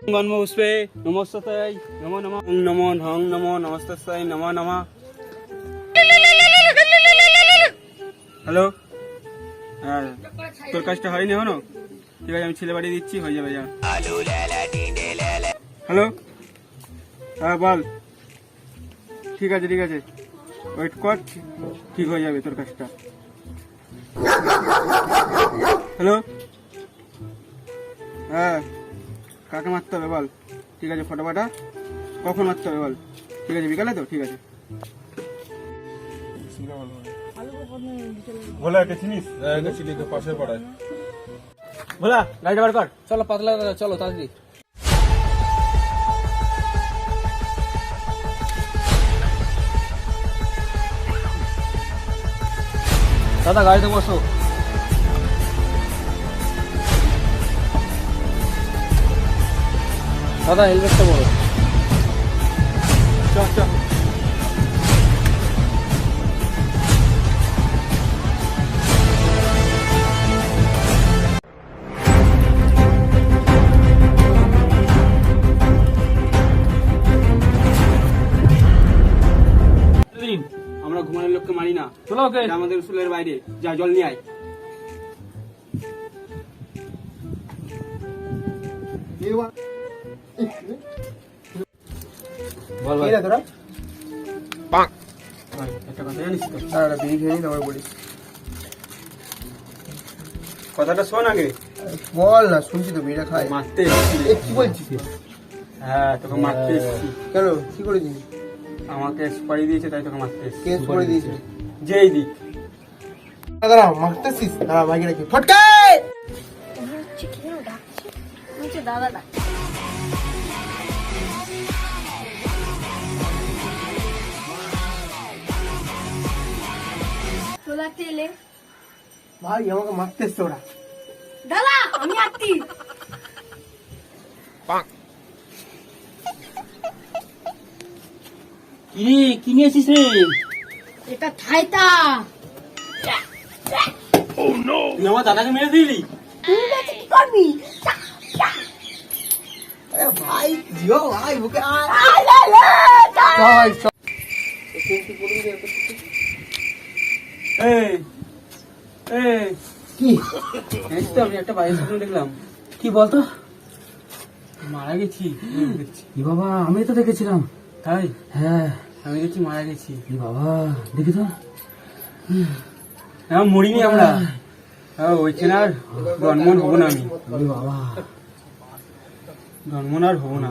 পুষ্পে নমস্তাই নমো নমঃ নমো হং নমো নমস্তাই নমো নমঃ। হ্যালো, হ্যাঁ তোর কাজটা হয়নি এখনো? ঠিক আছে, আমি ছেলে বাড়ি দিচ্ছি, হয়ে যাবে যা। হ্যালো, হ্যাঁ বল। ঠিক আছে ঠিক আছে, ওয়েট কর, ঠিক হয়ে যাবে তোর কাজটা। হ্যালো, হ্যাঁ কাকে মারতে হবে বল? ঠিক আছে, ফটো পাঠা, কখন মারতে হবে বল? ঠিক আছে, বিকালে তো? ঠিক আছে। ভোলা কে চিনিস? চিনি তো, পাশের পাড়ায়। ভোলা গাড়িটা বার কর। চলো পাতলা দাদা, চলো তাড়াতাড়ি। দাদা গাড়িতে বসো। দাদা হেলমেটটা বলো। চল চল। আমরা ঘুমানোর লোককে মারি না, চলো ওকে। এটা আমাদের উসুলের বাইরে। যা জল নিয়ে আয়। বল ভাই। তোরা একটা কথা জানিস তো? বিড়ি খেয়ে নিই, তারপরে বলিস। কথাটা শোন আগে। বল না, শুনছি তো, বিড়িটা খাই। মারতে এসেছি। কি বলছিস? হ্যাঁ তোকে মারতে এসেছি। কেন, কি করেছিস? আমাকে সুপারি দিয়েছে, তাই তোকে মারতে এসেছি। কেস করে দিয়েছে? যেই দিক। দাঁড়া, মারতেছিস? দাঁড়া, বাইকে রাখি। ফটকে দাদা ডাক। তোলা তেলে ভাই, আমাকে মারতেছে ওরা। দাদা আমি আত্মি। কি নিয়েছিস রে? এটা থাইতা। তুই আমার দাদাকে মেরে দিলি? তুই কাছে কি করবি? আরে ভাই, জিও ভাই, বুকে আয়। ভাই চল, চল। এই এই কি? জানিস তো, আমি একটা বাইরের স্বপ্ন দেখলাম। কি বলতো? মারা গেছি। ই বাবা, আমি তো দেখেছিলাম। তাই? হ্যাঁ। আমি দেখছি মারা গেছি। ই বাবা, দেখি তো। হ্যাঁ মরিনি আমরা। হ্যাঁ ওই চেনার জন্ম হবো না আমি। ই বাবা। জন্ম আর হবো না।